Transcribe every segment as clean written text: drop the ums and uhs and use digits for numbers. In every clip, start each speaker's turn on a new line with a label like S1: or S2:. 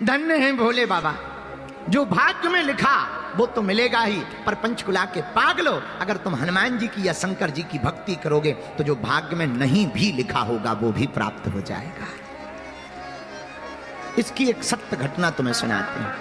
S1: धन्य है भोले बाबा, जो भाग्य में लिखा वो तो मिलेगा ही, पर पंचकुला के पागलो, अगर तुम हनुमान जी की या शंकर जी की भक्ति करोगे तो जो भाग्य में नहीं भी लिखा होगा वो भी प्राप्त हो जाएगा। इसकी एक सत्य घटना तुम्हें सुनाते हैं,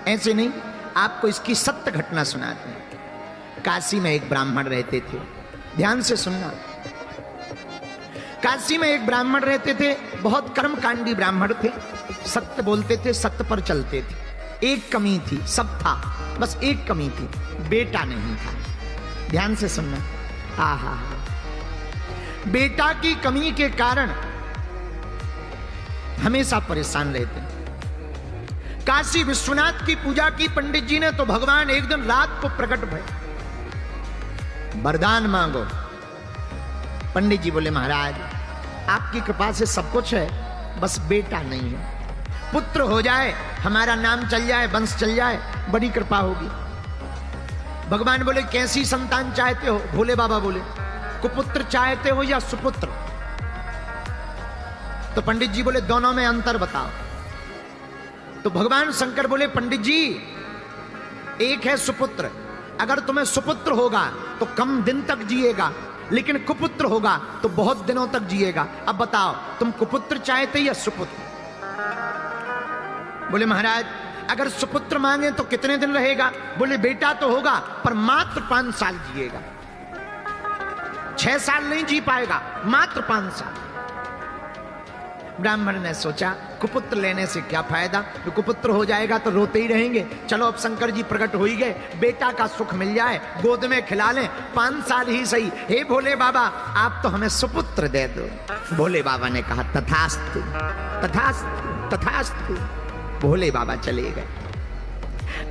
S1: ऐसे नहीं, आपको इसकी सत्य घटना सुनाते हैं। काशी में एक ब्राह्मण रहते थे, ध्यान से सुनना। काशी में एक ब्राह्मण रहते थे, बहुत कर्मकांडी ब्राह्मण थे, सत्य बोलते थे, सत्य पर चलते थे। एक कमी थी, सब था, बस एक कमी थी, बेटा नहीं था। ध्यान से सुनना। आहा, बेटा की कमी के कारण हमेशा परेशान रहते। काशी विश्वनाथ की पूजा की पंडित जी ने, तो भगवान एक दिन रात को प्रकट भये, वरदान मांगो। पंडित जी बोले महाराज आपकी कृपा से सब कुछ है, बस बेटा नहीं है, पुत्र हो जाए, हमारा नाम चल जाए, वंश चल जाए, बड़ी कृपा होगी। भगवान बोले कैसी संतान चाहते हो? भोले बाबा बोले कुपुत्र चाहते हो या सुपुत्र? तो पंडित जी बोले दोनों में अंतर बताओ। तो भगवान शंकर बोले पंडित जी एक है सुपुत्र, अगर तुम्हें सुपुत्र होगा तो कम दिन तक जिएगा, लेकिन कुपुत्र होगा तो बहुत दिनों तक जिएगा। अब बताओ तुम कुपुत्र चाहते या सुपुत्र? बोले महाराज अगर सुपुत्र मांगे तो कितने दिन रहेगा? बोले बेटा तो होगा पर मात्र 5 साल जिएगा, 6 साल नहीं जी पाएगा, मात्र 5 साल। ब्राह्मण ने सोचा कुपुत्र लेने से क्या फायदा, तो कुपुत्र हो जाएगा तो रोते ही रहेंगे, चलो अब शंकर जी प्रकट हो ही गए, बेटा का सुख मिल जाए, गोद में खिला लें, 5 साल ही सही। हे भोले बाबा आप तो हमें सुपुत्र दे दो। भोले बाबा ने कहा तथास्तु तथास्तु तथास्तु। भोले बाबा चले गए।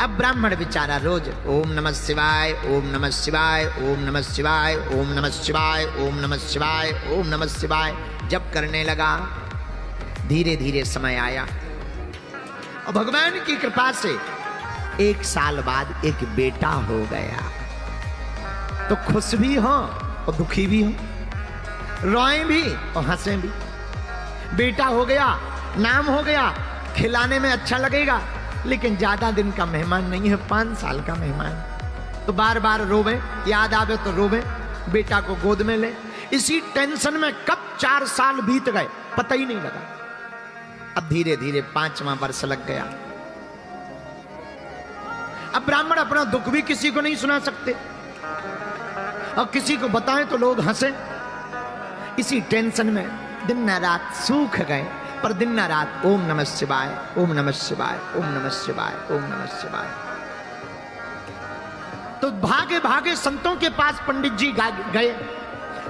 S1: अब ब्राह्मण बेचारा रोज ओम नमः शिवाय, ओम नमः शिवाय, ओम नमः शिवाय, ओम नमः शिवाय, ओम नमः शिवाय, ओम नमः शिवाय जप करने लगा। धीरे धीरे समय आया और भगवान की कृपा से 1 साल बाद एक बेटा हो गया। तो खुश भी हो और दुखी भी हो, रोए भी और हंसे भी। बेटा हो गया, नाम हो गया, खिलाने में अच्छा लगेगा, लेकिन ज्यादा दिन का मेहमान नहीं है, 5 साल का मेहमान। तो बार बार रोवे, याद आवे तो रोवे, बेटा को गोद में ले। इसी टेंशन में कब 4 साल बीत गए पता ही नहीं लगा। अब धीरे धीरे 5वां वर्ष लग गया। अब ब्राह्मण अपना दुख भी किसी को नहीं सुना सकते और किसी को बताएं तो लोग हंसे। इसी टेंशन में दिन न रात सूख गए, पर दिन न रात ओम नमः शिवाय, ओम नमः शिवाय, ओम नमः शिवाय, ओम नमः शिवाय। तो भागे भागे संतों के पास पंडित जी गए।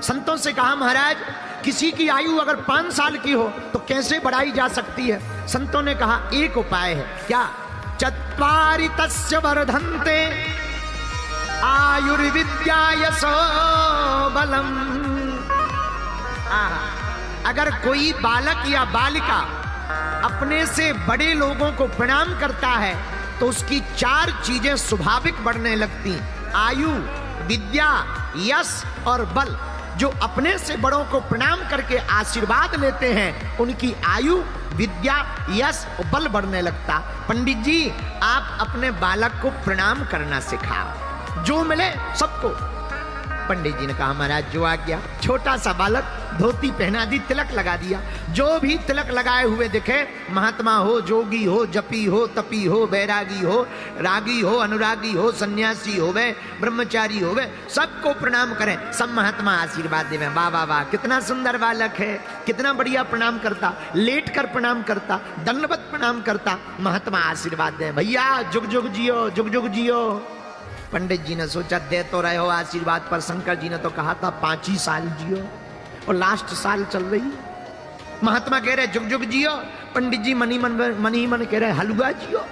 S1: संतों से कहा महाराज किसी की आयु अगर 5 साल की हो तो कैसे बढ़ाई जा सकती है? संतों ने कहा एक उपाय है। क्या? चत्वारि तस्य वर्धन्ते आयुर्विद्या यशो बलम। अगर कोई बालक या बालिका अपने से बड़े लोगों को प्रणाम करता है तो उसकी 4 चीजें स्वाभाविक बढ़ने लगती, आयु, विद्या, यश और बल। जो अपने से बड़ों को प्रणाम करके आशीर्वाद लेते हैं उनकी आयु, विद्या, यश और बल बढ़ने लगता। पंडित जी आप अपने बालक को प्रणाम करना सिखाओ, जो मिले सबको। पंडित जी ने कहा महाराज जो आज्ञा। छोटा सा बालक धोती पहना दी, तिलक लगा दिया। जो भी तिलक लगाए हुए दिखे, महात्मा हो, जोगी हो, जपी हो, तपी हो, बैरागी हो, रागी हो, अनुरागी हो, सन्यासी हो, वे ब्रह्मचारी हो, वे सबको प्रणाम करें। सब महात्मा आशीर्वाद देवें। वाह वाह वाह कितना सुंदर बालक है, कितना बढ़िया प्रणाम करता, लेट कर प्रणाम करता, दंडवत प्रणाम करता। महात्मा आशीर्वाद दे, भैया जुग जुग जियो, जुग जुग जियो। पंडित जी ने सोचा दे तो रहे हो आशीर्वाद, पर शंकर जी ने तो कहा था 5 ही साल जियो और लास्ट साल चल रही। महात्मा कह रहे जुग जुग जियो, पंडित जी मन ही मन कह रहे हलवा जियो,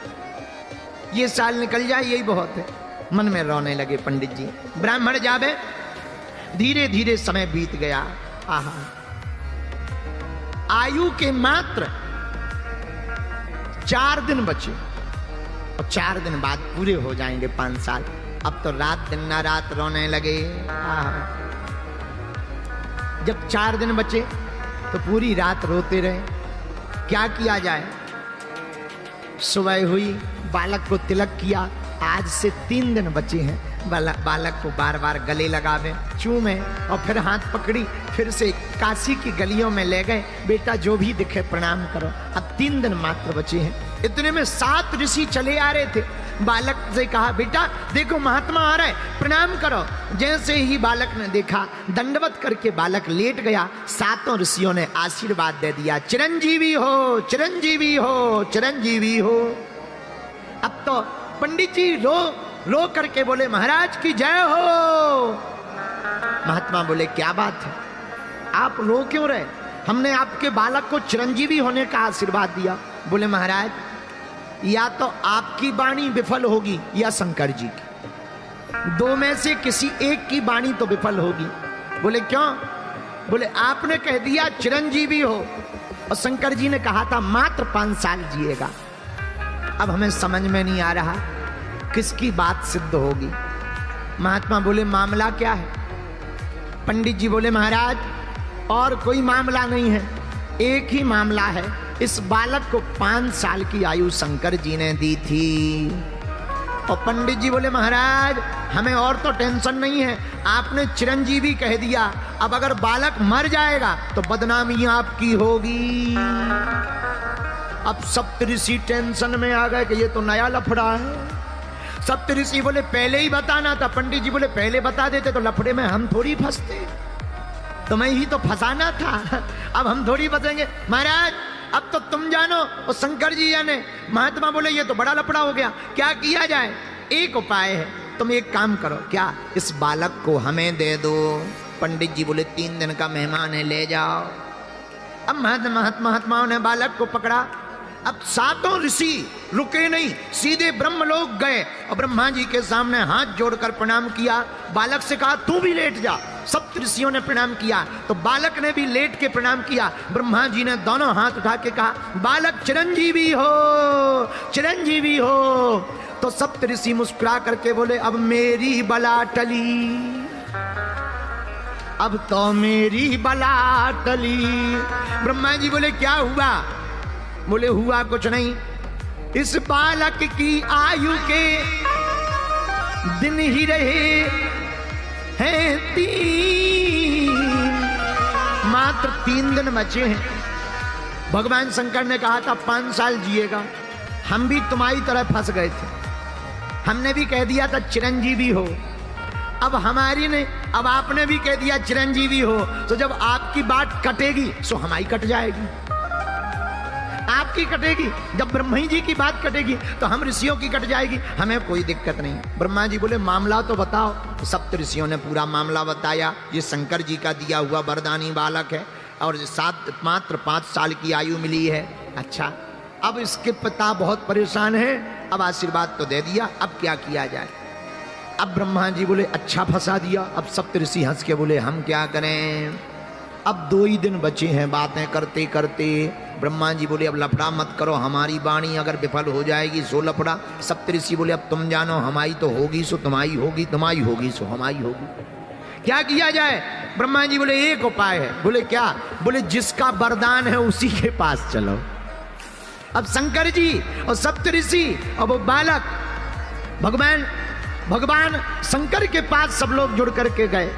S1: ये साल निकल जाए यही बहुत है। मन में रोने लगे पंडित जी। ब्राह्मण जावे, धीरे धीरे समय बीत गया। आहा, आयु के मात्र 4 दिन बचे और 4 दिन बाद पूरे हो जाएंगे 5 साल। अब तो रात दिन ना रात रोने लगे। जब 4 दिन बचे तो पूरी रात रोते रहे। क्या किया जाए? सुबह हुई, बालक को तिलक किया। आज से 3 दिन बचे हैं। बालक को बार बार गले लगावे, चूमे और फिर हाथ पकड़ी, फिर से काशी की गलियों में ले गए। बेटा जो भी दिखे प्रणाम करो। अब 3 दिन मात्र बचे हैं। इतने में 7 ऋषि चले आ रहे थे। बालक से कहा, बेटा देखो महात्मा आ रहा है, प्रणाम करो। जैसे ही बालक ने देखा, दंडवत करके बालक लेट गया। 7 ऋषियों ने आशीर्वाद दे दिया, चिरंजीवी हो, चिरंजीवी हो, चिरंजीवी हो। अब तो पंडित जी रो करके बोले, महाराज की जय हो। महात्मा बोले, क्या बात है, आप रो क्यों रहे? हमने आपके बालक को चिरंजीवी होने का आशीर्वाद दिया। बोले, महाराज या तो आपकी वाणी विफल होगी या शंकर जी की, 2 में से किसी एक की वाणी तो विफल होगी। बोले, क्यों? बोले, आपने कह दिया चिरंजीवी हो और शंकर जी ने कहा था मात्र 5 साल जिएगा। अब हमें समझ में नहीं आ रहा किसकी बात सिद्ध होगी। महात्मा बोले, मामला क्या है? पंडित जी बोले, महाराज और कोई मामला नहीं है, एक ही मामला है। इस बालक को 5 साल की आयु शंकर जी ने दी थी। और पंडित जी बोले, महाराज हमें और तो टेंशन नहीं है, आपने चिरंजीवी कह दिया। अब अगर बालक मर जाएगा तो बदनामी आपकी होगी। अब सप्तऋषि टेंशन में आ गए कि ये तो नया लफड़ा है। सप्तऋषि बोले, पहले ही बताना था। पंडित जी बोले, पहले बता देते तो लफड़े में हम थोड़ी फंसते, तुम्हें ही तो फंसाना था, अब हम थोड़ी फंसेंगे। महाराज अब तो तुम जानो और शंकर जी जाने। महात्मा बोले, ये तो बड़ा लफड़ा हो गया, क्या किया जाए? एक उपाय है, तुम एक काम करो। क्या? इस बालक को हमें दे दो। पंडित जी बोले, 3 दिन का मेहमान है, ले जाओ। अब महात्माओं ने बालक को पकड़ा। अब 7 ऋषि रुके नहीं, सीधे ब्रह्मलोक गए और ब्रह्मा जी के सामने हाथ जोड़कर प्रणाम किया। बालक से कहा, तू भी लेट जा। सप्त ऋषियों ने प्रणाम किया तो बालक ने भी लेट के प्रणाम किया। ब्रह्मा जी ने दोनों हाथ उठा के कहा, बालक चिरंजीवी हो, चिरंजीवी हो। तो सप्त ऋषि मुस्कुरा करके बोले, अब मेरी बला टली, अब तो मेरी बला टली। ब्रह्मा जी बोले, क्या हुआ? बोले, हुआ कुछ नहीं, इस बालक की आयु के दिन ही रहे हैं 3, मात्र 3 दिन बचे हैं। भगवान शंकर ने कहा था 5 साल जिएगा। हम भी तुम्हारी तरह फंस गए थे, हमने भी कह दिया था चिरंजीवी हो। अब अब आपने भी कह दिया चिरंजीवी हो, तो जब आपकी बात कटेगी सो हमारी कट जाएगी। आपकी कटेगी, जब ब्रह्मा जी की बात कटेगी तो हम ऋषियों की कट जाएगी, हमें कोई दिक्कत नहीं। ब्रह्मा जी बोले, मामला तो बताओ। तो सप्त ऋषियों ने पूरा मामला बताया। ये शंकर जी का दिया हुआ वरदानी बालक है और मात्र 5 साल की आयु मिली है। अच्छा, अब इसके पिता बहुत परेशान है, अब आशीर्वाद तो दे दिया, अब क्या किया जाए? अब ब्रह्मा जी बोले, अच्छा फंसा दिया। अब सप्त ऋषि हंस के बोले, हम क्या करें? अब 2 ही दिन बचे हैं बातें करते करते। ब्रह्मा जी बोले, अब लफड़ा मत करो, हमारी वाणी अगर विफल हो जाएगी सो लफड़ा। सप्तऋषि बोले, अब तुम जानो, हमारी तो होगी सो तुम्हारी होगी, तुम्हारी होगी सो हमारी होगी, क्या किया जाए? ब्रह्मा जी बोले, एक उपाय है। बोले, क्या? बोले, जिसका वरदान है उसी के पास चलो। अब शंकर जी और सप्तऋषि और वो बालक भगवान शंकर के पास सब लोग जुड़ करके गए।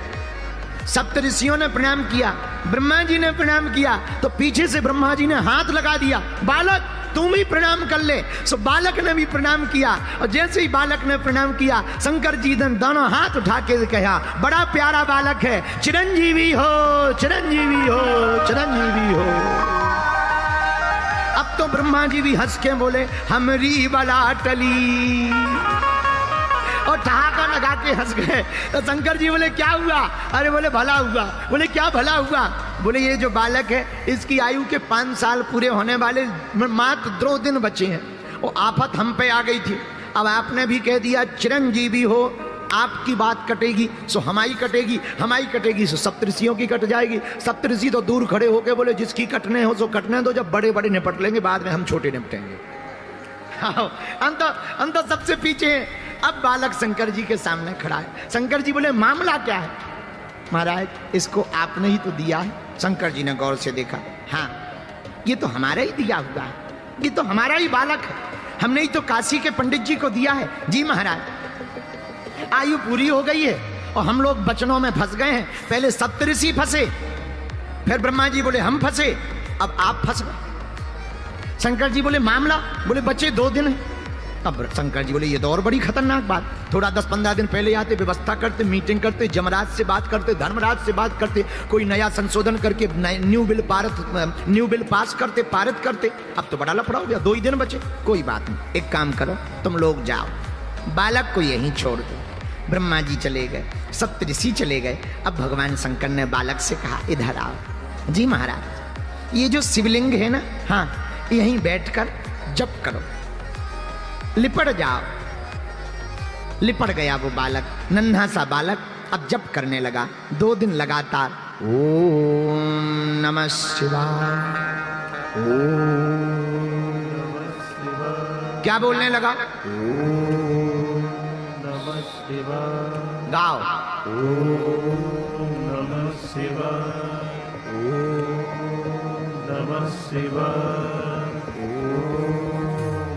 S1: सप्त ऋषियों ने प्रणाम किया, ब्रह्मा जी ने प्रणाम किया, तो पीछे से ब्रह्मा जी ने हाथ लगा दिया, बालक तुम भी प्रणाम कर ले। सो बालक ने भी प्रणाम किया और जैसे ही बालक ने प्रणाम किया, शंकर जी ने दोनों हाथ उठा के कहा, बड़ा प्यारा बालक है, चिरंजीवी हो, चिरंजीवी हो, चिरंजीवी हो। अब तो ब्रह्मा जी भी हंस के बोले, हमरी बला टली, और ठहाका लगा के हंस गए। तो शंकर जी बोले, क्या हुआ? अरे बोले, भला हुआ। बोले, क्या भला हुआ? बोले, ये जो बालक है इसकी आयु के 5 साल पूरे होने वाले मात्र 2 दिन बचे हैं। वो आफत हम पे आ गई थी, अब आपने भी कह दिया चिरंजीवी हो, आपकी बात कटेगी सो हमारी कटेगी, हमारी कटेगी सो सप्तऋषियों की कट जाएगी। सप्तऋषि तो दूर खड़े होके बोले, जिसकी कटने हो सो कटने दो, जब बड़े बड़े निपट लेंगे, बाद में हम छोटे निपटेंगे। अंत सबसे पीछे। अब बालक शंकर जी के सामने खड़ा है। शंकर जी बोले, मामला क्या है? महाराज, इसको आपने ही तो दिया है। शंकर जी ने गौर से देखा, हाँ ये तो हमारा ही दिया हुआ है, ये तो हमारा ही बालक है। हमने ही तो काशी के पंडित जी को दिया है। जी महाराज, आयु पूरी हो गई है और हम लोग बचनों में फंस गए हैं। पहले सप्तऋषि फंसे, फिर ब्रह्मा जी बोले हम फंसे, अब आप फंस गए। शंकर जी बोले मामला, बोले बचे 2 दिन है। अब शंकर जी बोले ये तो और बड़ी खतरनाक बात, थोड़ा 10-15 दिन पहले आते, व्यवस्था करते, मीटिंग करते, जमराज से बात करते, धर्मराज से बात करते, कोई नया संशोधन करके न्यू बिल पास करते, पारित करते। अब तो बड़ा लफड़ा हो गया, 2 ही दिन बचे। कोई बात नहीं, एक काम करो, तुम लोग जाओ, बालक को यहीं छोड़ दो। ब्रह्मा जी चले गए, सप्तऋषि चले गए। अब भगवान शंकर ने बालक से कहा इधर आओ। जी महाराज, ये जो शिवलिंग है ना, हाँ, यहीं बैठकर जप करो, लिपट जाओ। लिपट गया वो बालक, नन्हा सा बालक, अब जप करने लगा 2 दिन लगातार। ओम नमः शिवाय, ओम क्या बोलने लगा? ओम नमः शिवाय। गाओ। ओम नमः शिवाय, ओम नमः शिवाय,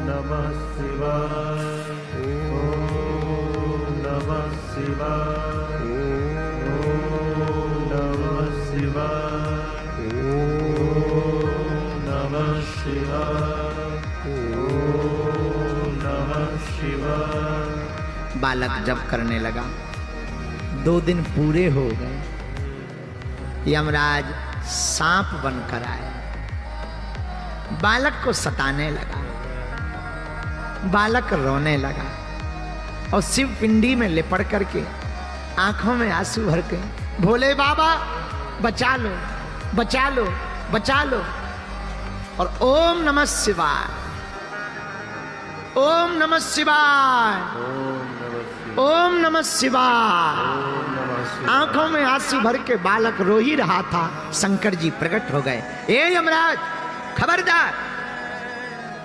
S1: नमः शिवाय, ओम नमः शिवाय, ओम नमः शिवाय, ओम नमः शिवाय, ओम नमः शिवाय। बालक जप करने लगा, 2 दिन पूरे हो गए। यमराज सांप बनकर आए, बालक को सताने लगा। बालक रोने लगा और शिव पिंडी में लिपट करके आंखों में आंसू भर के, भोले बाबा बचा लो, बचा लो, बचा लो। और ओम नमः शिवाय, ओम नमः शिवाय, ओम नमः शिवाय। आंखों में आंसू भर के बालक रो ही रहा था। शंकर जी प्रकट हो गए। ए यमराज, खबरदार,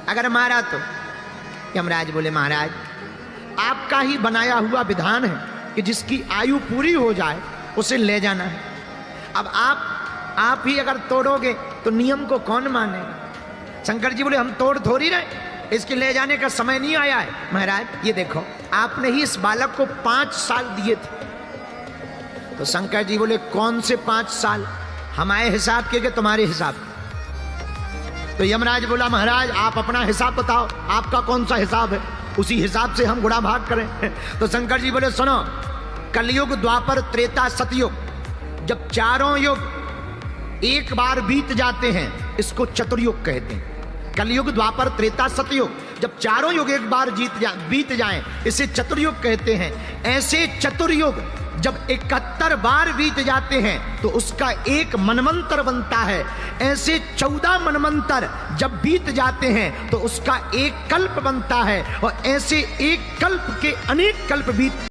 S1: अगर मारा तो। यमराज बोले महाराज, आपका ही बनाया हुआ विधान है कि जिसकी आयु पूरी हो जाए उसे ले जाना है। अब आप ही अगर तोड़ोगे तो नियम को कौन मानेगा? शंकर जी बोले हम तोड़ थोड़ी रहे, इसके ले जाने का समय नहीं आया है। महाराज ये देखो, आपने ही इस बालक को 5 साल दिए थे। तो शंकर जी बोले कौन से 5 साल? हमारे हिसाब के तुम्हारे हिसाब? तो यमराज बोला महाराज आप अपना हिसाब बताओ, आपका कौन सा हिसाब है, उसी हिसाब से हम गुणा भाग करें। तो शंकर जी बोले सुनो, कलयुग, द्वापर, त्रेता, सतयुग, जब चारों युग एक बार बीत जाते हैं इसको चतुर्युग कहते हैं। कलयुग, द्वापर, त्रेता, सतयुग, जब चारों युग एक बार बीत जाएं इसे चतुर्युग कहते हैं। ऐसे चतुर्युग जब 71 बार बीत जाते हैं तो उसका एक मनवंतर बनता है। ऐसे 14 मनवंतर जब बीत जाते हैं तो उसका एक कल्प बनता है। और ऐसे एक कल्प के अनेक कल्प बीत